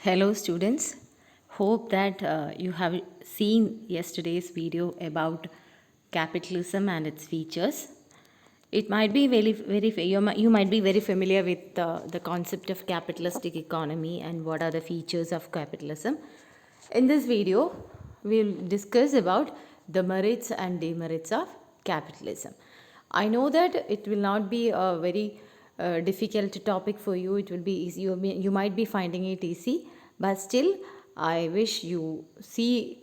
Hello students, hope that you have seen yesterday's video about capitalism and its features. It might be you might be very familiar with the concept of capitalistic economy and what are the features of capitalism. In this video, we'll discuss about the merits and demerits of capitalism. I know that it will not be a very difficult topic for you. It will be easy. You might be finding it easy, but still, I wish you see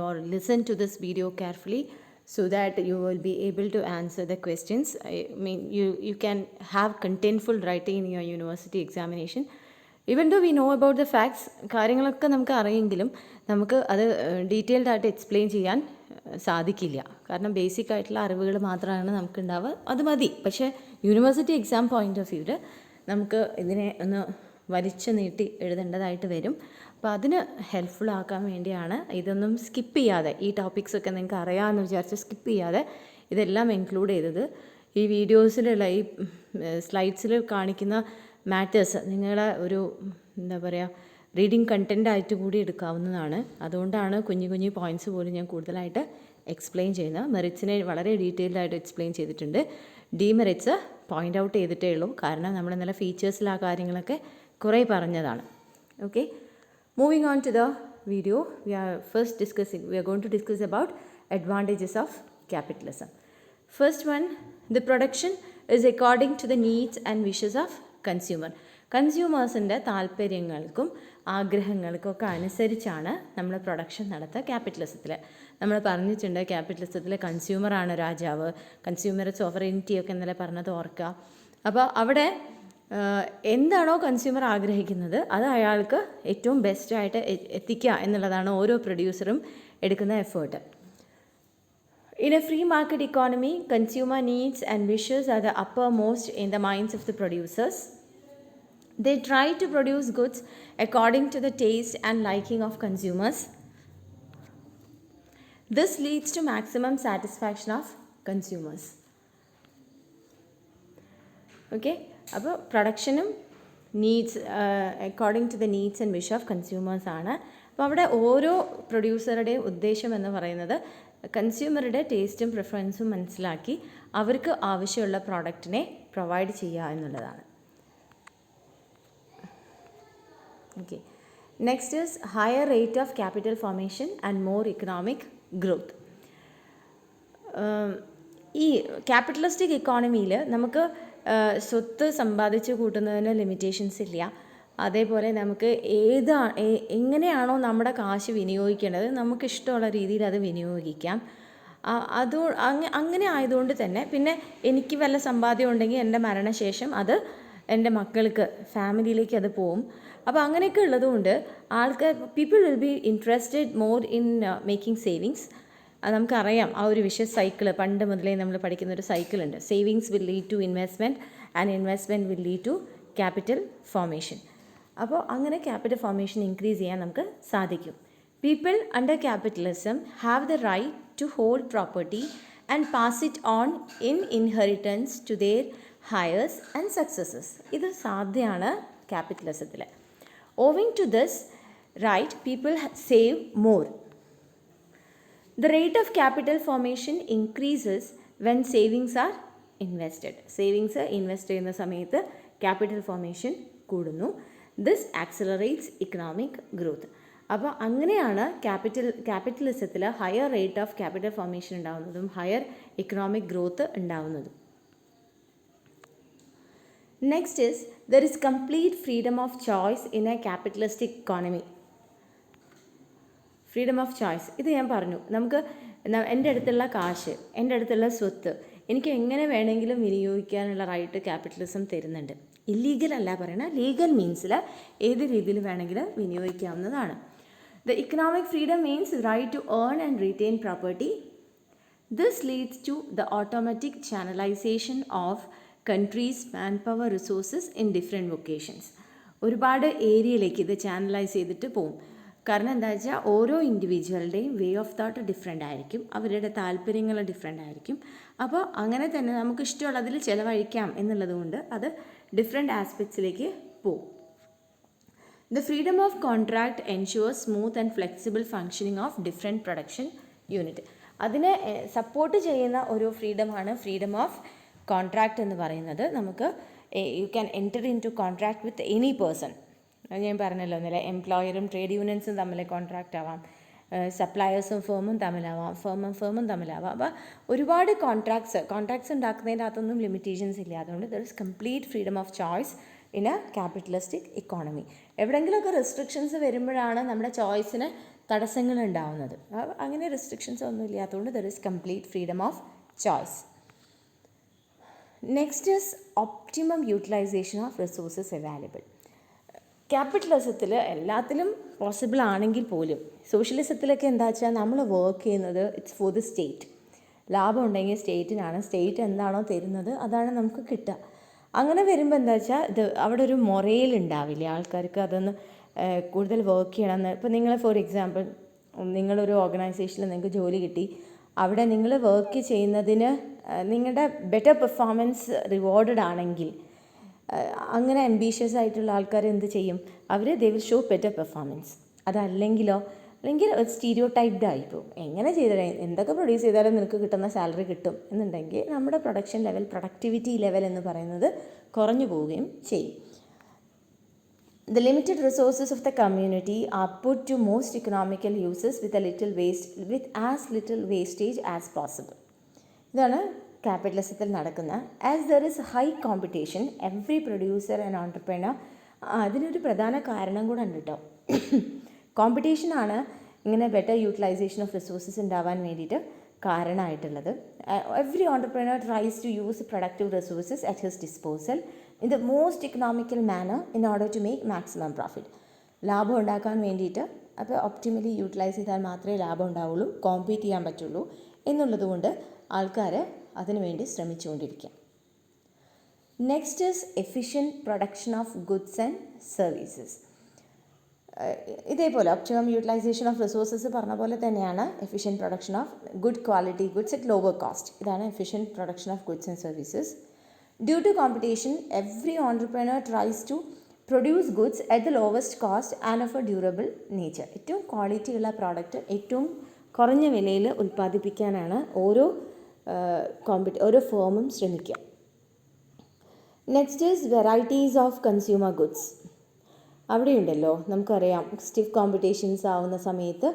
or listen to this video carefully so that you will be able to answer the questions. I mean, you can have contentful writing in your university examination. Even though we know about the facts, കാര്യങ്ങളൊക്കെ നമുക്ക് അറിയെങ്കിലും നമുക്ക് അത് detailed ആയിട്ട് explain ചെയ്യാൻ സാധിക്കില്ല. കാരണം basic ആയിട്ടുള്ള അറിവുകൾ മാത്രമാണ് നമുക്ക് ഉണ്ടാവുക. അത് മതി. പക്ഷേ യൂണിവേഴ്സിറ്റി എക്സാം പോയിൻ്റ് ഓഫ് വ്യൂവിൽ നമുക്ക് ഇതിനെ ഒന്ന് വലിച്ചു നീട്ടി എഴുതേണ്ടതായിട്ട് വരും. അപ്പോൾ അതിന് ഹെൽപ്ഫുൾ ആക്കാൻ വേണ്ടിയാണ് ഇതൊന്നും സ്കിപ്പ് ചെയ്യാതെ, ഈ ടോപ്പിക്സൊക്കെ നിങ്ങൾക്ക് അറിയാമെന്ന് വിചാരിച്ച് സ്കിപ്പ് ചെയ്യാതെ ഇതെല്ലാം ഇൻക്ലൂഡ് ചെയ്തത്. ഈ വീഡിയോസിലുള്ള ഈ സ്ലൈഡ്സിൽ കാണിക്കുന്ന മാറ്റേഴ്സ് നിങ്ങളെ ഒരു എന്താ പറയുക റീഡിങ് കണ്ടൻ്റ് ആയിട്ട് കൂടി എടുക്കാവുന്നതാണ്. അതുകൊണ്ടാണ് കുഞ്ഞു കുഞ്ഞു പോയിൻറ്റ്സ് പോലും ഞാൻ കൂടുതലായിട്ട് എക്സ്പ്ലെയിൻ ചെയ്യുന്നത്. മെറിറ്റ്സിനെ വളരെ ഡീറ്റെയിൽഡ് ആയിട്ട് എക്സ്പ്ലെയിൻ ചെയ്തിട്ടുണ്ട്. ഡിമെറിറ്റ്സ് പോയിൻ്റ് ഔട്ട് ചെയ്തിട്ടേ ഉള്ളൂ. കാരണം നമ്മൾ ഇന്നലെ ഫീച്ചേഴ്സിൽ ആ കാര്യങ്ങളൊക്കെ കുറേ പറഞ്ഞതാണ്. Okay, moving on to the video, we are going to discuss about advantages of capitalism. First one, the production is according to the needs and wishes of consumer. കൺസ്യൂമേഴ്സിൻ്റെ താല്പര്യങ്ങൾക്കും ആഗ്രഹങ്ങൾക്കും ഒക്കെ അനുസരിച്ചാണ് നമ്മൾ പ്രൊഡക്ഷൻ നടത്തുക ക്യാപിറ്റലിസത്തിൽ. നമ്മൾ പറഞ്ഞിട്ടുണ്ട് ക്യാപിറ്റലിസത്തിൽ കൺസ്യൂമറാണ് രാജാവ്, കൺസ്യൂമർ സോവറിനിറ്റി ഒക്കെ ഇന്നലെ പറഞ്ഞത് ഓർക്കുക. അപ്പോൾ അവിടെ എന്താണോ കൺസ്യൂമർ ആഗ്രഹിക്കുന്നത് അത് അയാൾക്ക് ഏറ്റവും ബെസ്റ്റായിട്ട് എത്തിക്കുക എന്നുള്ളതാണ് ഓരോ പ്രൊഡ്യൂസറും എടുക്കുന്ന effort. In a free market economy, consumer needs and wishes are the uppermost in the minds of the producers. They try to produce goods according to the taste and liking of consumers. This leads to maximum satisfaction of consumers. Okay, അപ്പോൾ പ്രൊഡക്ഷനും needs according to the needs and wish of consumers ആണ്. അപ്പോൾ അവിടെ ഓരോ പ്രൊഡ്യൂസറുടെയും ഉദ്ദേശം എന്ന് പറയുന്നത് കൺസ്യൂമറുടെ ടേസ്റ്റും പ്രിഫറൻസും മനസ്സിലാക്കി അവർക്ക് ആവശ്യമുള്ള പ്രോഡക്റ്റിനെ പ്രൊവൈഡ് ചെയ്യുക എന്നുള്ളതാണ്. Okay, next is higher rate of capital formation and more economic growth. ഈ ക്യാപിറ്റലിസ്റ്റിക് ഇക്കോണമിയിൽ നമുക്ക് സ്വത്ത് സമ്പാദിച്ച് കൂട്ടുന്നതിന് ലിമിറ്റേഷൻസ് ഇല്ല. അതേപോലെ നമുക്ക് എങ്ങനെയാണോ നമ്മുടെ കാശ് വിനിയോഗിക്കേണ്ടത് നമുക്കിഷ്ടമുള്ള രീതിയിൽ അത് വിനിയോഗിക്കാം. അങ്ങനെ ആയതുകൊണ്ട് തന്നെ പിന്നെ എനിക്ക് വല്ല സമ്പാദ്യം ഉണ്ടെങ്കിൽ എൻ്റെ മരണശേഷം അത് എൻ്റെ മക്കൾക്ക് ഫാമിലിയിലേക്ക് അത് പോവും. അപ്പോൾ അങ്ങനെയൊക്കെ ഉള്ളതുകൊണ്ട് people will be interested more in making savings. അത് നമുക്കറിയാം, ആ ഒരു വിഷസ് സൈക്കിൾ പണ്ട് മുതലേ നമ്മൾ പഠിക്കുന്ന ഒരു സൈക്കിളുണ്ട്. Savings will lead to investment and investment will lead to capital formation. അപ്പോൾ അങ്ങനെ ക്യാപിറ്റൽ ഫോർമേഷൻ ഇൻക്രീസ് ചെയ്യാൻ നമുക്ക് സാധിക്കും. People under capitalism have the right to hold property and pass it on in inheritance to their heirs and successes. ഇത് സാധ്യമാണ് ക്യാപിറ്റലിസത്തിൽ. Owing to this right, people save more. The rate of capital formation increases when savings are invested. Savings invest ചെയ്യുന്ന സമയത്ത് capital formation കൂടുന്നു. This accelerates economic growth. അപ്പോൾ അങ്ങനെയാണ് ക്യാപിറ്റലിസത്തിൽ higher rate of capital formation ഉണ്ടാകുന്നതും higher economic growth ഉണ്ടാകുന്നതും. Next is, there is complete freedom of choice in a capitalistic economy. Freedom of choice, ഇത് ഞാൻ പറഞ്ഞു. നമുക്ക് എൻ്റെ അടുത്തുള്ള കാശ്, എൻ്റെ അടുത്തുള്ള സ്വത്ത് എനിക്ക് എങ്ങനെ വേണമെങ്കിലും വിനിയോഗിക്കാനുള്ള റൈറ്റ് ക്യാപിറ്റലിസം തരുന്നുണ്ട്. ഇല്ലീഗൽ അല്ല പറയണ, ലീഗൽ മീൻസിൽ ഏത് രീതിയിൽ വേണമെങ്കിലും വിനിയോഗിക്കാവുന്നതാണ്. The economic freedom means right to earn and retain property. This leads to the automatic channelization of countries manpower resources in different vocations. ഒരുപാട് ഏരിയയിലേക്ക് ഇത് ചാനലൈസ് ചെയ്തിട്ട് പോകും. കാരണം എന്താ വെച്ചാൽ ഓരോ ഇൻഡിവിജ്വലുടെയും വേ ഓഫ് തോട്ട് ഡിഫറെൻ്റ് ആയിരിക്കും, അവരുടെ താല്പര്യങ്ങൾ ഡിഫറെൻ്റ് ആയിരിക്കും. അപ്പോൾ അങ്ങനെ തന്നെ നമുക്ക് ഇഷ്ടമുള്ളതിൽ ചിലവഴിക്കാം എന്നുള്ളത് കൊണ്ട് അത് ഡിഫറെൻറ്റ് ആസ്പെക്ട്സിലേക്ക് പോകും. The freedom of contract ensures smooth and flexible functioning of different production unit. അതിനെ സപ്പോർട്ട് ചെയ്യുന്ന ഒരു ഫ്രീഡമാണ് ഫ്രീഡം ഓഫ് കോൺട്രാക്റ്റ് എന്ന് പറയുന്നത്. നമുക്ക് you can enter into contract with any person. ഞാൻ പറഞ്ഞല്ലോ ഇന്നലെ, എംപ്ലോയറും ട്രേഡ് യൂണിയൻസും തമ്മിൽ കോൺട്രാക്റ്റ് ആവാം, സപ്ലയേഴ്സും ഫേമും തമ്മിലാവാം, ഫേമും തമ്മിലാവാം. അപ്പോൾ ഒരുപാട് കോൺട്രാക്ട്സ് ഉണ്ടാക്കുന്നതിൻ്റെ അകത്തൊന്നും ലിമിറ്റേഷൻസ് ഇല്ല. അതുകൊണ്ട് there is complete freedom of choice in a capitalistic economy. എവിടെയെങ്കിലുമൊക്കെ റെസ്ട്രിക്ഷൻസ് വരുമ്പോഴാണ് നമ്മുടെ ചോയ്സിന് തടസ്സങ്ങൾ ഉണ്ടാവുന്നത്. അങ്ങനെ റെസ്ട്രിക്ഷൻസ് ഒന്നും ഇല്ലാത്തതുകൊണ്ട് there is complete freedom of choice. Next is optimum utilization of resources available. ക്യാപിറ്റലിസത്തിൽ എല്ലാത്തിലും പോസിബിൾ ആണെങ്കിൽ പോലും സോഷ്യലിസത്തിലൊക്കെ എന്താ വെച്ചാൽ നമ്മൾ വർക്ക് ചെയ്യുന്നത് ഇറ്റ്സ് ഫോർ ദി സ്റ്റേറ്റ്. ലാഭം ഉണ്ടെങ്കിൽ സ്റ്റേറ്റിനാണ്, സ്റ്റേറ്റ് എന്താണോ തരുന്നത് അതാണ് നമുക്ക് കിട്ടുക. അങ്ങനെ വരുമ്പോൾ എന്താ വെച്ചാൽ അവിടെ ഒരു മൊറയിൽ ഉണ്ടാവില്ല ആൾക്കാർക്ക് അതൊന്ന് കൂടുതൽ വർക്ക് ചെയ്യണമെന്ന്. ഇപ്പോൾ നിങ്ങൾ ഫോർ എക്സാമ്പിൾ നിങ്ങളൊരു ഓർഗനൈസേഷനിൽ നിങ്ങൾക്ക് ജോലി കിട്ടി, അവിടെ നിങ്ങൾ വർക്ക് ചെയ്യുന്നതിന് നിങ്ങളുടെ ബെറ്റർ പെർഫോമൻസ് റിവാർഡഡ് ആണെങ്കിൽ അങ്ങനെ അംബീഷ്യസ് ആയിട്ടുള്ള ആൾക്കാർ എന്ത് ചെയ്യും? അവർ they will show better performance. അതല്ലെങ്കിലോ, അല്ലെങ്കിൽ സ്റ്റീരിയോ ടൈപ്ഡ് ആയിപ്പോവും. എങ്ങനെ ചെയ്താലും എന്തൊക്കെ പ്രൊഡ്യൂസ് ചെയ്താലും നിനക്ക് കിട്ടുന്ന സാലറി കിട്ടും എന്നുണ്ടെങ്കിൽ നമ്മുടെ പ്രൊഡക്ഷൻ ലെവൽ, പ്രൊഡക്ടിവിറ്റി ലെവൽ എന്ന് പറയുന്നത് കുറഞ്ഞു പോവുകയും ചെയ്യും. The limited resources of the community are put to most economical uses with as little wastage as possible. ഇതാണ് ക്യാപിറ്റലിസത്തിൽ നടക്കുന്ന. As there is high competition every producer and entrepreneur. അതിനൊരു പ്രധാന കാരണം കൂടെ ഉണ്ട് കേട്ടോ. കോമ്പറ്റീഷനാണ് ഇങ്ങനെ ബെറ്റർ യൂട്ടിലൈസേഷൻ ഓഫ് റിസോഴ്സസ് ഉണ്ടാവാൻ വേണ്ടിയിട്ട് കാരണമായിട്ടുള്ളത്. Every entrepreneur tries to use productive resources at his disposal in the most economical manner in order to make maximum profit. ലാഭം ഉണ്ടാക്കാൻ വേണ്ടിയിട്ട്, അപ്പോൾ ഒപ്റ്റിമലി യൂട്ടിലൈസ് ചെയ്താൽ മാത്രമേ ലാഭം ഉണ്ടാവുള്ളൂ, കോമ്പീറ്റ് ചെയ്യാൻ പറ്റുള്ളൂ എന്നുള്ളത് കൊണ്ട് ആൾക്കാർ അതിനുവേണ്ടി ശ്രമിച്ചുകൊണ്ടിരിക്കുക. Next is efficient production of goods and services. ഇതേപോലെ ഒപ്റ്റിമം യൂട്ടിലൈസേഷൻ ഓഫ് റിസോഴ്സസ് പറഞ്ഞ പോലെ തന്നെയാണ് efficient production of good quality goods at lower cost. ഇതാണ് efficient production of goods and services. Due to competition every entrepreneur tries to produce goods at the lowest cost and of a durable nature. ഏറ്റവും ക്വാളിറ്റിയുള്ള product ഏറ്റവും കുറഞ്ഞ വിലയിൽ ഉൽപ്പാദിപ്പിക്കാനാണ് ഓരോ ഫേമും ശ്രമിക്കുക. Next is varieties of consumer goods. അവിടെയുണ്ടല്ലോ നമുക്കറിയാം, സ്റ്റിഫ് കോമ്പറ്റീഷൻസ് ആവുന്ന സമയത്ത്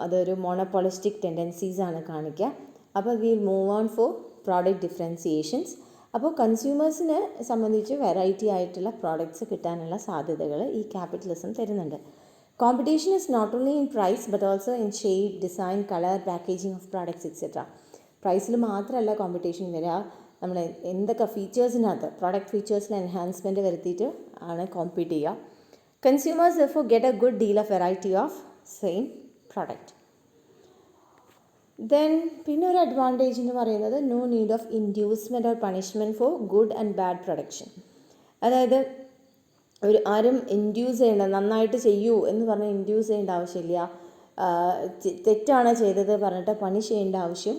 അതൊരു മോണോപോളിസ്റ്റിക് ടെൻഡൻസീസാണ് കാണിക്കുക. അപ്പോൾ will move on for product differentiations. അപ്പോൾ കൺസ്യൂമേഴ്സിനെ സംബന്ധിച്ച് വെറൈറ്റി ആയിട്ടുള്ള പ്രോഡക്റ്റ്സ് കിട്ടാനുള്ള സാധ്യതകൾ ഈ ക്യാപിറ്റലിസം തരുന്നുണ്ട്. Competition is not only in price but also in shade, design, colour, packaging of products etcetera. പ്രൈസിൽ മാത്രമല്ല കോമ്പറ്റീഷൻ വരിക, നമ്മൾ എന്തൊക്കെ ഫീച്ചേഴ്സിനകത്ത് പ്രോഡക്റ്റ് ഫീച്ചേഴ്സിൽ എൻഹാൻസ്മെൻറ്റ് വരുത്തിയിട്ട് ആണ് കോമ്പീറ്റ് ചെയ്യുക. Consumers therefore get a good deal of variety of same product. Then പിന്നെ ഒരു അഡ്വാൻറ്റേജ് എന്ന് പറയുന്നത് no need of inducement or punishment for good and bad production. അതായത് ആരും ഇൻഡ്യൂസ് ചെയ്യേണ്ട, നന്നായിട്ട് ചെയ്യൂ എന്ന് പറഞ്ഞ് ഇൻഡ്യൂസ് ചെയ്യേണ്ട ആവശ്യമില്ല. തെറ്റാണ് ചെയ്തത് പറഞ്ഞിട്ട് പണിഷ് ചെയ്യേണ്ട ആവശ്യം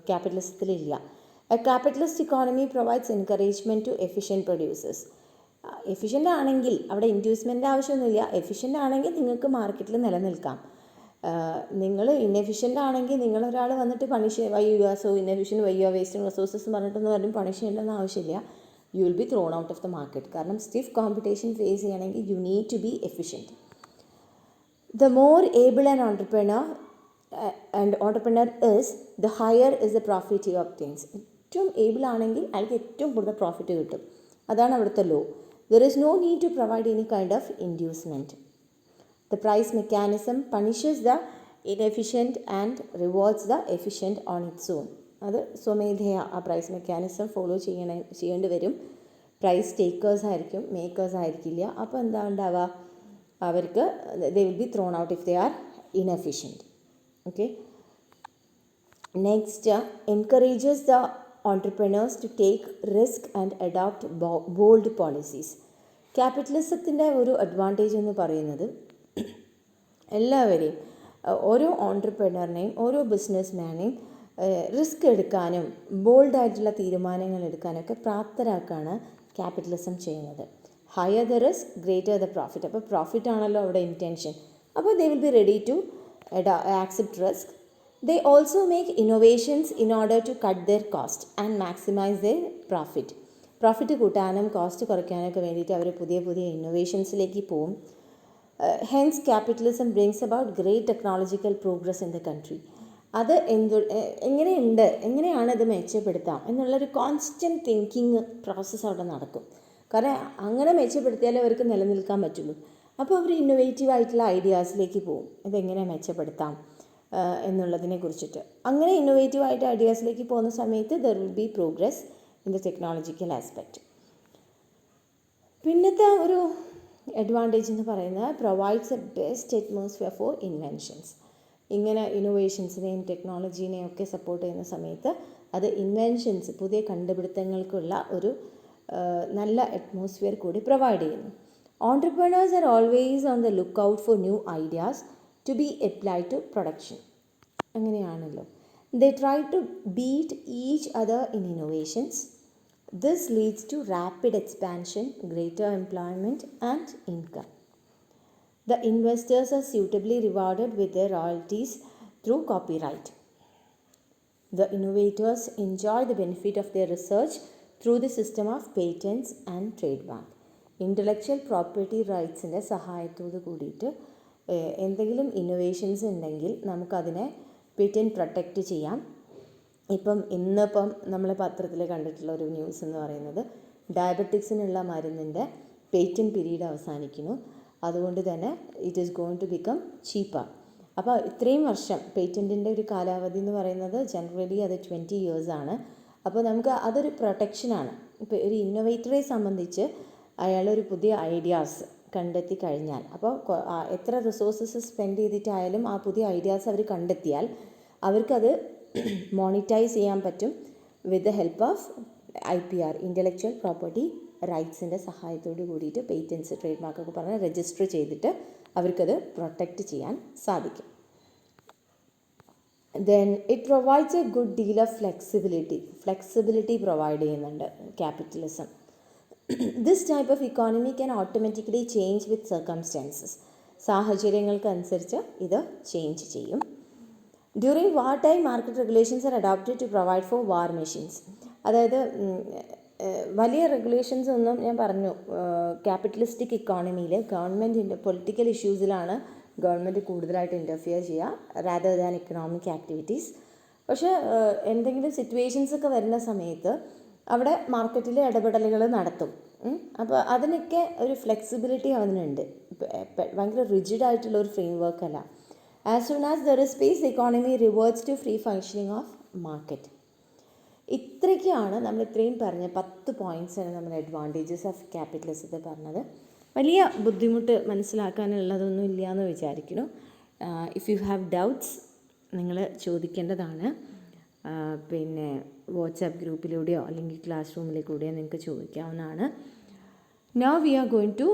ക്യാപിറ്റലിസത്തിലില്ല. A capitalist economy provides encouragement to efficient producers. Efficient ആണെങ്കിൽ അവിടെ ഇൻഡ്യൂസ്മെൻ്റ് ആവശ്യമൊന്നുമില്ല. എഫിഷ്യൻ്റ് ആണെങ്കിൽ നിങ്ങൾക്ക് മാർക്കറ്റിൽ നിലനിൽക്കാം. നിങ്ങൾ ഇന്നെഫിഷ്യൻ്റ് ആണെങ്കിൽ നിങ്ങളൊരാൾ വന്നിട്ട് punish why you are so inefficient, why you are wasting resources പറഞ്ഞിട്ടൊന്നും ആരും പണിഷ് ചെയ്യേണ്ടെന്ന് ആവശ്യമില്ല. You will be thrown out of the market. കാരണം സ്റ്റിഫ് കോമ്പറ്റീഷൻ ഫേസ് ചെയ്യണമെങ്കിൽ you need to be efficient. The more able and entrepreneur is the higher is the profit he obtains. ഏറ്റവും able ആണെങ്കിൽ അയാൾക്ക് ഏറ്റവും കൂടുതൽ profit കിട്ടും. അതാണ് അവിടുത്തെ law. There is no need to provide any kind of inducement. The price mechanism punishes the inefficient and rewards the efficient on its own. അത് സ്വമേധയ ആ പ്രൈസ് മെക്കാനിസം ഫോളോ ചെയ്യേണ്ടി വരും. പ്രൈസ് ടേക്കേഴ്സ് ആയിരിക്കും, മേക്കേഴ്സ് ആയിരിക്കില്ല. അപ്പോൾ എന്താ ഉണ്ടാവുക? അവർക്ക് they will be thrown out if they are inefficient. Okay. Next, encourages the entrepreneurs to take risk and adopt bold policies. ക്യാപിറ്റലിസത്തിൻ്റെ ഒരു അഡ്വാൻറ്റേജ് എന്ന് പറയുന്നത് എല്ലാവരെയും, ഓരോ ഓൺട്രപ്രണറിനെയും ഓരോ ബിസിനസ് മാനെയും റിസ്ക് എടുക്കാനും ബോൾഡായിട്ടുള്ള തീരുമാനങ്ങൾ എടുക്കാനൊക്കെ പ്രാപ്തരാക്കാണ് ക്യാപിറ്റലിസം ചെയ്യുന്നത്. Higher the risk greater the profit. അപ്പോൾ പ്രോഫിറ്റ് ആണല്ലോ അവിടെ ഇൻറ്റൻഷൻ. അപ്പോൾ they will be ready to accept risk. They also make innovations in order to cut their cost and maximize their profit. Profit കൂട്ടാനും cost കുറയ്ക്കാനൊക്കെ വേണ്ടിയിട്ട് അവർ പുതിയ പുതിയ ഇന്നോവേഷൻസിലേക്ക് പോവും. Hence capitalism brings about great technological progress in the country. അത് എങ്ങനെയാണ് ഇത് മെച്ചപ്പെടുത്താം എന്നുള്ളൊരു കോൺസ്റ്റൻറ്റ് തിങ്കിങ് പ്രോസസ്സ് അവിടെ നടക്കും. കാരണം അങ്ങനെ മെച്ചപ്പെടുത്തിയാലേ അവർക്ക് നിലനിൽക്കാൻ പറ്റുള്ളൂ. അപ്പോൾ അവർ ഇന്നോവേറ്റീവ് ആയിട്ടുള്ള ഐഡിയാസിലേക്ക് പോവും, ഇതെങ്ങനെ മെച്ചപ്പെടുത്താം എന്നുള്ളതിനെ കുറിച്ചിട്ട്. അങ്ങനെ ഇന്നോവേറ്റീവ് ആയിട്ട് ഐഡിയാസിലേക്ക് പോകുന്ന സമയത്ത് there will be progress in the technological aspect. പിന്നത്തെ ഒരു അഡ്വാൻറ്റേജ് എന്ന് പറയുന്നത് provides A best atmosphere four inventions. ഇങ്ങനെ ഇന്നോവേഷൻസിനെയും ടെക്നോളജീനെയും ഒക്കെ സപ്പോർട്ട് ചെയ്യുന്ന സമയത്ത് അത് ഇൻവെൻഷൻസ്, പുതിയ കണ്ടുപിടുത്തങ്ങൾക്കുള്ള ഒരു നല്ല അറ്റ്മോസ്ഫിയർ കൂടി പ്രൊവൈഡ് ചെയ്യുന്നു. Entrepreneurs are always on the lookout for new ideas to be applied to production. അങ്ങനെയാണല്ലോ. They try to beat each other in innovations. This leads to rapid expansion, greater employment and income. The investors are suitably rewarded with their royalties through copyright. The innovators enjoy the benefit of their research through the system of patents and trademark. Intellectual property റൈറ്റ്സിൻ്റെ സഹായത്തോട് കൂടിയിട്ട് എന്തെങ്കിലും innovations ഉണ്ടെങ്കിൽ നമുക്കതിനെ patent protect ചെയ്യാം. ഇന്നിപ്പം നമ്മൾ പത്രത്തിൽ കണ്ടിട്ടുള്ള ഒരു ന്യൂസ് എന്ന് പറയുന്നത് ഡയബറ്റിക്സിനുള്ള മരുന്നിൻ്റെ പേറ്റൻറ്റ് പീരീഡ് അവസാനിക്കുന്നു. അതുകൊണ്ട് തന്നെ it is going to become cheaper. അപ്പോൾ ഇത്രയും വർഷം പേറ്റൻറ്റിൻ്റെ ഒരു കാലാവധി എന്ന് പറയുന്നത് ജനറലി അത് 20 years ആണ്. അപ്പോൾ നമുക്ക് അതൊരു പ്രൊട്ടക്ഷനാണ്. ഇപ്പോൾ ഒരു ഇന്നോവേറ്ററെ സംബന്ധിച്ച് അയാളൊരു പുതിയ ഐഡിയാസ് കണ്ടെത്തി കഴിഞ്ഞാൽ, അപ്പോൾ എത്ര റിസോഴ്സസ് സ്പെൻഡ് ചെയ്തിട്ടായാലും ആ പുതിയ ഐഡിയാസ് അവർ കണ്ടെത്തിയാൽ അവർക്കത് മോണിറ്റൈസ് ചെയ്യാൻ പറ്റും with the help of IPR, intellectual property റൈറ്റ്സിൻ്റെ സഹായത്തോട് കൂടിയിട്ട് പേറ്റൻസ്, ട്രേഡ് മാർക്കൊക്കെ പറഞ്ഞ് രജിസ്റ്റർ ചെയ്തിട്ട് അവർക്കത് പ്രൊട്ടക്റ്റ് ചെയ്യാൻ സാധിക്കും. Then it provides a good deal of flexibility provide ചെയ്യുന്നുണ്ട് capitalism. This type of economy can automatically change with circumstances. സാഹചര്യങ്ങൾക്കനുസരിച്ച് ഇത് ചേഞ്ച് ചെയ്യും. During war time market regulations are adopted to provide for war machines. അതായത് വലിയ regulations ഒന്നും ഞാൻ പറഞ്ഞു capitalistic ഇക്കോണമിയിൽ ഗവൺമെൻറ്റിൻ്റെ പൊളിറ്റിക്കൽ ഇഷ്യൂസിലാണ് ഗവൺമെൻറ് കൂടുതലായിട്ട് ഇൻ്റർഫിയർ ചെയ്യുക റാദർ ദാൻ ഇക്കണോമിക് ആക്ടിവിറ്റീസ്. പക്ഷേ എന്തെങ്കിലും സിറ്റുവേഷൻസ് ഒക്കെ വരുന്ന സമയത്ത് അവിടെ മാർക്കറ്റിൽ ഇടപെടലുകൾ നടത്തും. അപ്പോൾ അതിനൊക്കെ ഒരു ഫ്ലെക്സിബിലിറ്റി അതിനുണ്ട്. ഭയങ്കര റിജിഡായിട്ടുള്ള ഒരു ഫ്രെയിം വർക്ക് അല്ല. As soon as there is space economy reverts to free functioning of market. ഇത്രയൊക്കെയാണ് നമ്മൾ ഇത്രയും പറഞ്ഞ 10 പോയിൻറ്റ്സാണ് നമ്മൾ അഡ്വാൻറ്റേജസ് ഓഫ് ക്യാപിറ്റലിസത്തെ പറഞ്ഞത്. വലിയ ബുദ്ധിമുട്ട് മനസ്സിലാക്കാനുള്ളതൊന്നും ഇല്ല എന്ന് വിചാരിക്കുന്നു. ഇഫ് യു ഹാവ് ഡൗട്ട്സ് നിങ്ങൾ ചോദിക്കേണ്ടതാണ്. പിന്നെ വാട്സാപ്പ് ഗ്രൂപ്പിലൂടെയോ അല്ലെങ്കിൽ ക്ലാസ് റൂമിലേക്കൂടെയോ നിങ്ങൾക്ക് ചോദിക്കാവുന്നതാണ്. Now we are going to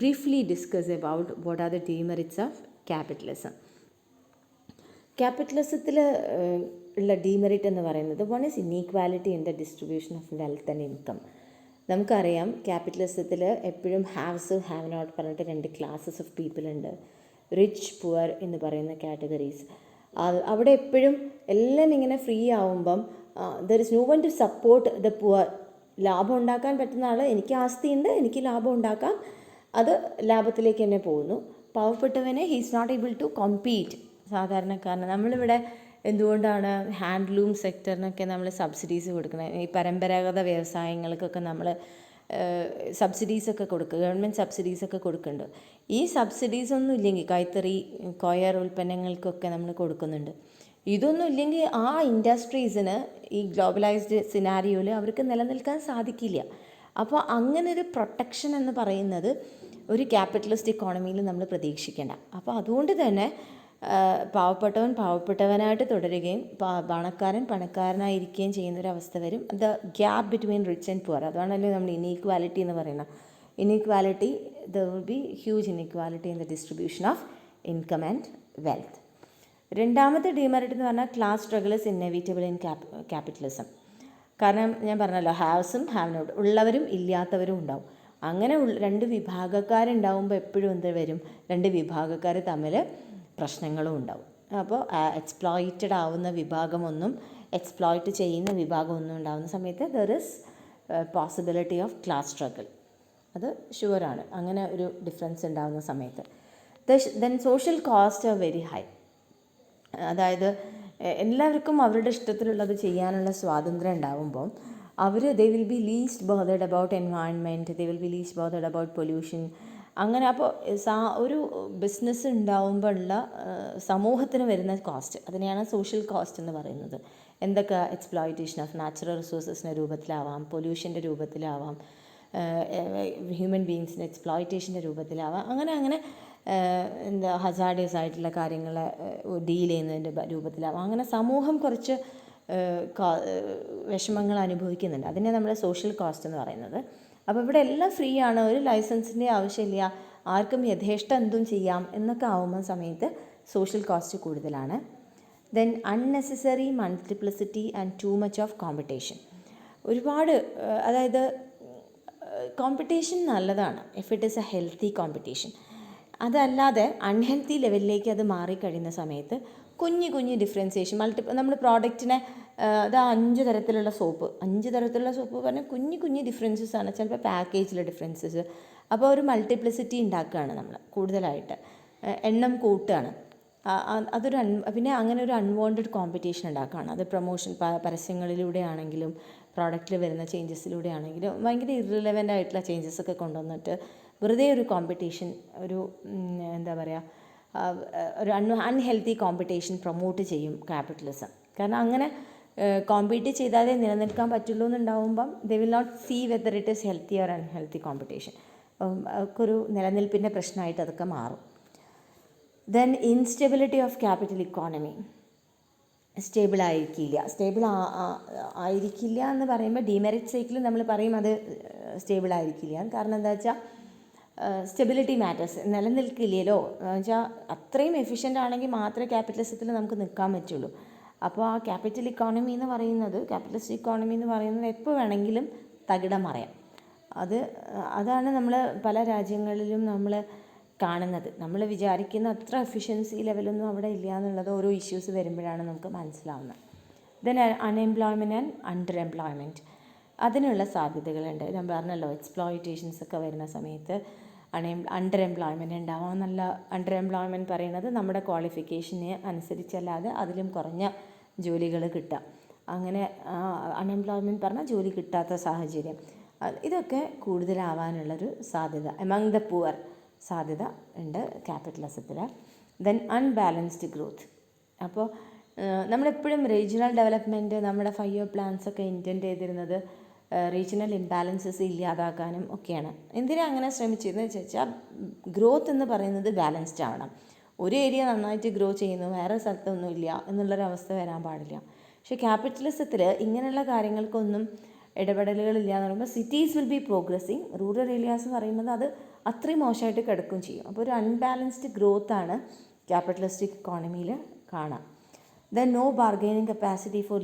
briefly discuss about what are the demerits of capitalism. ക്യാപിറ്റലിസത്തിൽ ഉള്ള ഡീമെറിറ്റ് എന്ന് പറയുന്നത് one is inequality in the distribution of wealth and income. നമുക്കറിയാം ക്യാപിറ്റലിസത്തിൽ എപ്പോഴും ഹാവ്സ് ഹാവ് നോട്ട് പറഞ്ഞിട്ട് 2 ക്ലാസ്സസ് ഓഫ് പീപ്പിൾ ഉണ്ട്. Rich poor എന്ന് പറയുന്ന കാറ്റഗറീസ്. അവിടെ എപ്പോഴും എല്ലാം ഇങ്ങനെ ഫ്രീ ആവുമ്പം there is no one to support the poor. ലാഭം ഉണ്ടാക്കാൻ പറ്റുന്ന ആൾ, എനിക്ക് ആസ്തിയുണ്ട്, എനിക്ക് ലാഭം ഉണ്ടാക്കാം, അത് ലാഭത്തിലേക്ക് തന്നെ പോകുന്നു. പാവപ്പെട്ടവനെ he's not able to compete. സാധാരണക്കാരന് നമ്മളിവിടെ എന്തുകൊണ്ടാണ് ഹാൻഡ്ലൂം സെക്ടറിനൊക്കെ നമ്മൾ സബ്സിഡീസ് കൊടുക്കുന്നത്? ഈ പരമ്പരാഗത വ്യവസായങ്ങൾക്കൊക്കെ നമ്മൾ സബ്സിഡീസൊക്കെ കൊടുക്കുക, ഗവൺമെൻറ് സബ്സിഡീസൊക്കെ കൊടുക്കുന്നുണ്ട്. ഈ സബ്സിഡീസൊന്നും ഇല്ലെങ്കിൽ കൈത്തറി കൊയർ ഉൽപ്പന്നങ്ങൾക്കൊക്കെ നമ്മൾ കൊടുക്കുന്നുണ്ട്. ഇതൊന്നും ഇല്ലെങ്കിൽ ആ ഇൻഡസ്ട്രീസിന് ഈ ഗ്ലോബലൈസ്ഡ് സിനാരിയോയിൽ അവർക്ക് നിലനിൽക്കാൻ സാധിക്കില്ല. അപ്പോൾ അങ്ങനെ ഒരു പ്രൊട്ടക്ഷൻ എന്ന് പറയുന്നത് ഒരു ക്യാപിറ്റലിസ്റ്റ് ഇക്കോണമിയിൽ നമ്മൾ പ്രതീക്ഷിക്കേണ്ട. അപ്പോൾ അതുകൊണ്ട് തന്നെ പാവപ്പെട്ടവൻ പാവപ്പെട്ടവനായിട്ട് തുടരുകയും പണക്കാരൻ പണക്കാരനായിരിക്കുകയും ചെയ്യുന്നൊരവസ്ഥ വരും. The gap between rich and poor, അതാണല്ലോ നമ്മൾ ഇനീക്വാലിറ്റി എന്ന് പറയുന്നത്. Inequality, there will be huge inequality in the distribution of income and wealth. രണ്ടാമത്തെ ഡിമെറിറ്റ് എന്ന് പറഞ്ഞാൽ class struggle is inevitable in capitalism. കാരണം ഞാൻ പറഞ്ഞല്ലോ ഹാവ്സും ഹാവ് നോട്ട്, ഉള്ളവരും ഇല്ലാത്തവരും ഉണ്ടാവും. അങ്ങനെ രണ്ട് വിഭാഗക്കാരുണ്ടാവുമ്പോൾ എപ്പോഴും എന്ത് വരും, രണ്ട് വിഭാഗക്കാർ തമ്മിൽ പ്രശ്നങ്ങളും ഉണ്ടാവും. അപ്പോൾ എക്സ്പ്ലോയിറ്റഡ് ആവുന്ന വിഭാഗമൊന്നും എക്സ്പ്ലോയിറ്റ് ചെയ്യുന്ന വിഭാഗമൊന്നും ഉണ്ടാകുന്ന സമയത്ത് there is possibility of class struggle. അത് ഷുവറാണ്, അങ്ങനെ ഒരു ഡിഫറൻസ് ഉണ്ടാകുന്ന സമയത്ത്. Then social cost are very high. അതായത് എല്ലാവർക്കും അവരുടെ ഇഷ്ടത്തിലുള്ളത് ചെയ്യാനുള്ള സ്വാതന്ത്ര്യം ഉണ്ടാകുമ്പോൾ ദേ will B least bothered about environment, they will B least bothered about pollution. അങ്ങനെ അപ്പോൾ ഒരു ബിസിനസ് ഉണ്ടാവുമ്പോൾ ഉള്ള സമൂഹത്തിന് വരുന്ന കോസ്റ്റ്, അതിനെയാണ് സോഷ്യൽ കോസ്റ്റ് എന്ന് പറയുന്നത്. എന്തൊക്കെ എക്സ്പ്ലോയിറ്റേഷൻ ഓഫ് നാച്ചുറൽ റിസോഴ്സസിൻ്റെ രൂപത്തിലാവാം, പൊല്യൂഷൻ്റെ രൂപത്തിലാവാം, ഹ്യൂമൻ ബീങ്സിൻ്റെ എക്സ്പ്ലോയിറ്റേഷൻ്റെ രൂപത്തിലാവാം, അങ്ങനെ ഹസാർഡിയസ് ആയിട്ടുള്ള കാര്യങ്ങളെ ഡീൽ ചെയ്യുന്നതിൻ്റെ രൂപത്തിലാവാം. അങ്ങനെ സമൂഹം കുറച്ച് വിഷമങ്ങൾ അനുഭവിക്കുന്നുണ്ട്. അതിനെ നമ്മൾ സോഷ്യൽ കോസ്റ്റ് എന്ന് പറയുന്നത്. അപ്പോൾ ഇവിടെ എല്ലാം ഫ്രീ ആണ്, ഒരു ലൈസൻസിൻ്റെ ആവശ്യമില്ല, ആർക്കും യഥേഷ്ടം എന്തും ചെയ്യാം എന്നൊക്കെ ആവുന്ന സമയത്ത് സോഷ്യൽ കോസ്റ്റ് കൂടുതലാണ്. Then unnecessary multiplicity and too much of competition. ഒരുപാട്, അതായത് കോമ്പറ്റീഷൻ നല്ലതാണ് if it is A healthy competition. അതല്ലാതെ അൺഹെൽത്തി ലെവലിലേക്ക് അത് മാറിക്കഴിയുന്ന സമയത്ത് കുഞ്ഞു ഡിഫറൻസിയേഷൻ നമ്മൾ പ്രോഡക്റ്റിനെ അത് 5 തരത്തിലുള്ള സോപ്പ് പറഞ്ഞാൽ കുഞ്ഞു ഡിഫറൻസസ് ആണ്. ചിലപ്പോൾ പാക്കേജിലെ ഡിഫറൻസസ്. അപ്പോൾ ഒരു മൾട്ടിപ്ലിസിറ്റി ഉണ്ടാക്കുകയാണ് നമ്മൾ കൂടുതലായിട്ട്, എണ്ണം കൂട്ടുകയാണ്. പിന്നെ അങ്ങനെ ഒരു അൺവാണ്ടഡ് കോമ്പറ്റീഷൻ ഉണ്ടാക്കുകയാണ്. അത് പ്രൊമോഷൻ പരസ്യങ്ങളിലൂടെ ആണെങ്കിലും പ്രോഡക്റ്റിൽ വരുന്ന ചേഞ്ചസിലൂടെ ആണെങ്കിലും ഭയങ്കര ഇറലവൻ്റ് ആയിട്ടുള്ള ചേഞ്ചസ് ഒക്കെ കൊണ്ടുവന്നിട്ട് വെറുതെ ഒരു കോമ്പറ്റീഷൻ, ഒരു എന്താ പറയുക, ഒരു അൺഹെൽത്തി കോമ്പറ്റീഷൻ പ്രൊമോട്ട് ചെയ്യും ക്യാപിറ്റലിസം. കാരണം അങ്ങനെ കോമ്പീറ്റ് ചെയ്താലേ നിലനിൽക്കാൻ പറ്റുള്ളൂ എന്നുണ്ടാവുമ്പം they will not see whether it is healthy or unhealthy competition. ഒരു നിലനിൽപ്പിൻ്റെ പ്രശ്നമായിട്ട് അതൊക്കെ മാറും. Then instability of capital economy. Stable ആയിരിക്കില്ല എന്ന് പറയുമ്പോൾ ഡിമെറിറ്റ് സൈക്കിൾ നമ്മൾ പറയും അത് സ്റ്റേബിൾ ആയിരിക്കില്ല. കാരണം എന്താ വെച്ചാൽ സ്റ്റെബിലിറ്റി മാറ്റേഴ്സ്, നിലനിൽക്കില്ലല്ലോ എന്ന് വെച്ചാൽ അത്രയും എഫിഷ്യൻ്റ് ആണെങ്കിൽ മാത്രമേ ക്യാപിറ്റലിസത്തിൽ നമുക്ക് നിൽക്കാൻ പറ്റുള്ളൂ. അപ്പോൾ ആ ക്യാപിറ്റലിസ്റ്റ് ഇക്കോണമി എന്ന് പറയുന്നത് എപ്പോൾ വേണമെങ്കിലും തകിടം മറിയാം. അതാണ് നമ്മൾ പല രാജ്യങ്ങളിലും നമ്മൾ കാണുന്നത്. നമ്മൾ വിചാരിക്കുന്ന അത്ര എഫിഷ്യൻസി ലെവലൊന്നും അവിടെ ഇല്ല എന്നുള്ളത് ഓരോ ഇഷ്യൂസ് വരുമ്പോഴാണ് നമുക്ക് മനസ്സിലാവുന്നത്. Then unemployment and under employment, അതിനുള്ള സാധ്യതകളുണ്ട്. ഞാൻ പറഞ്ഞല്ലോ, എക്സ്പ്ലോയിറ്റേഷൻസ് ഒക്കെ വരുന്ന സമയത്ത് അണ്ടർ എംപ്ലോയ്മെൻറ്റ് ഉണ്ടാവാം. നല്ല അണ്ടർ എംപ്ലോയ്മെൻറ്റ് പറയുന്നത് നമ്മുടെ ക്വാളിഫിക്കേഷന് അനുസരിച്ചല്ലാതെ അതിലും കുറഞ്ഞ ജോലികൾ കിട്ടുക. അങ്ങനെ അൺഎംപ്ലോയ്മെൻറ്റ് പറഞ്ഞാൽ ജോലി കിട്ടാത്ത സാഹചര്യം, ഇതൊക്കെ കൂടുതലാവാനുള്ളൊരു സാധ്യത എമംഗ് ദ പുവർ സാധ്യത ഉണ്ട് ക്യാപിറ്റലിസത്തിൽ. Then unbalanced growth. അപ്പോൾ നമ്മളെപ്പോഴും റീജിയണൽ ഡെവലപ്മെൻറ്റ്, നമ്മുടെ 5 ഇയർ പ്ലാൻസൊക്കെ ഇൻറ്റൻറ്റ് ചെയ്തിരുന്നത് റീജിയണൽ ഇംബാലൻസസ് ഇല്ലാതാക്കാനും ഒക്കെയാണ്. എന്തിനാ അങ്ങനെ ശ്രമിച്ചതെന്ന് വെച്ചാൽ ഗ്രോത്ത് എന്ന് പറയുന്നത് ബാലൻസ്ഡ് ആവണം. ഒരു ഏരിയ നന്നായിട്ട് ഗ്രോ ചെയ്യുന്നു, വേറെ സ്ഥലത്തൊന്നും ഇല്ല എന്നുള്ളൊരവസ്ഥ വരാൻ പാടില്ല. പക്ഷേ ക്യാപിറ്റലിസത്തിൽ ഇങ്ങനെയുള്ള കാര്യങ്ങൾക്കൊന്നും ഇടപെടലുകളില്ല എന്ന് പറയുമ്പോൾ cities will be progressing, rural areas എന്ന് പറയുന്നത് അത് അത്രയും മോശമായിട്ട് കിടക്കുകയും ചെയ്യും. അപ്പോൾ ഒരു അൺബാലൻസ്ഡ് ഗ്രോത്താണ് ക്യാപിറ്റലിസ്റ്റിക് ഇക്കോണമിയിൽ കാണാം. Then no bargaining capacity for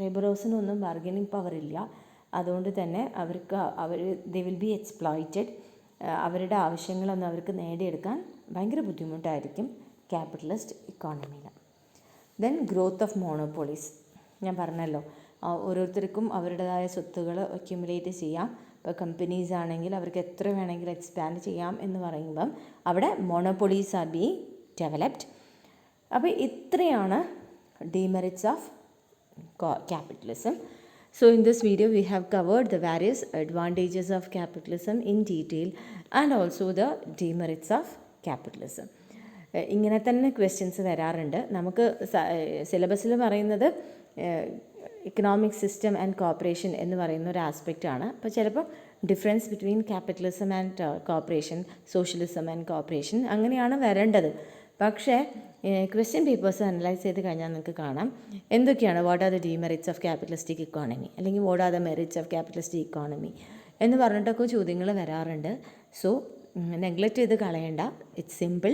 ലേബറേഴ്സിനൊന്നും ബാർഗൈനിങ് പവർ ഇല്ല. അതുകൊണ്ട് തന്നെ ദേ വിൽ ബി എക്സ്പ്ലോയിറ്റഡ്. അവരുടെ ആവശ്യങ്ങളൊന്നും അവർക്ക് നേടിയെടുക്കാൻ ഭയങ്കര ബുദ്ധിമുട്ടായിരിക്കും ക്യാപിറ്റലിസ്റ്റ് ഇക്കോണമിയിൽ. Then growth of monopolies. ഞാൻ പറഞ്ഞല്ലോ, ഓരോരുത്തർക്കും അവരുടേതായ സ്വത്തുകൾ അക്യുമുലേറ്റ് ചെയ്യാം. ഇപ്പോൾ കമ്പനീസ് ആണെങ്കിൽ അവർക്ക് എത്ര വേണമെങ്കിലും എക്സ്പാൻഡ് ചെയ്യാം എന്ന് പറയുമ്പം അവിടെ മോണോപോളീസ് ആർ ബീങ് ഡെവലപ്ഡ്. അപ്പോൾ ഇത്രയാണ് demerits of capitalism. So in this video we have covered the various advantages of capitalism in detail and also the demerits of capitalism. ഇങ്ങനെ തന്നെ ക്വസ്റ്റ്യൻസ് വരാറുണ്ട്. നമുക്ക് സിലബസിൽ പറയുന്നത് ഇക്കണോമിക് സിസ്റ്റം ആൻഡ് കോപ്പറേഷൻ എന്ന് പറയുന്ന ഒരു ആസ്പെക്റ്റാണ്. അപ്പോൾ ചിലപ്പോൾ difference between capitalism and cooperation, socialism and cooperation അങ്ങനെയാണ് വരേണ്ടത്. പക്ഷേ ക്വസ്റ്റ്യൻ പേപ്പേഴ്സ് അനലൈസ് ചെയ്ത് കഴിഞ്ഞാൽ നിങ്ങൾക്ക് കാണാം എന്തൊക്കെയാണ് what are the demerits of capitalistic economy അല്ലെങ്കിൽ what are the merits of capitalistic economy എന്ന് പറഞ്ഞിട്ടൊക്കെ ചോദ്യങ്ങൾ വരാറുണ്ട്. സോ നെഗ്ലക്റ്റ് ചെയ്ത് കളയണ്ട, ഇറ്റ്സ് സിമ്പിൾ.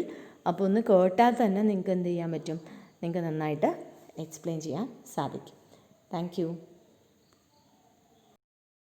അപ്പോൾ ഒന്ന് കേട്ടാൽ തന്നെ നിങ്ങൾക്ക് എന്ത് ചെയ്യാൻ പറ്റും, നിങ്ങൾക്ക് നന്നായിട്ട് എക്സ്പ്ലെയിൻ ചെയ്യാൻ സാധിക്കും. Thank you.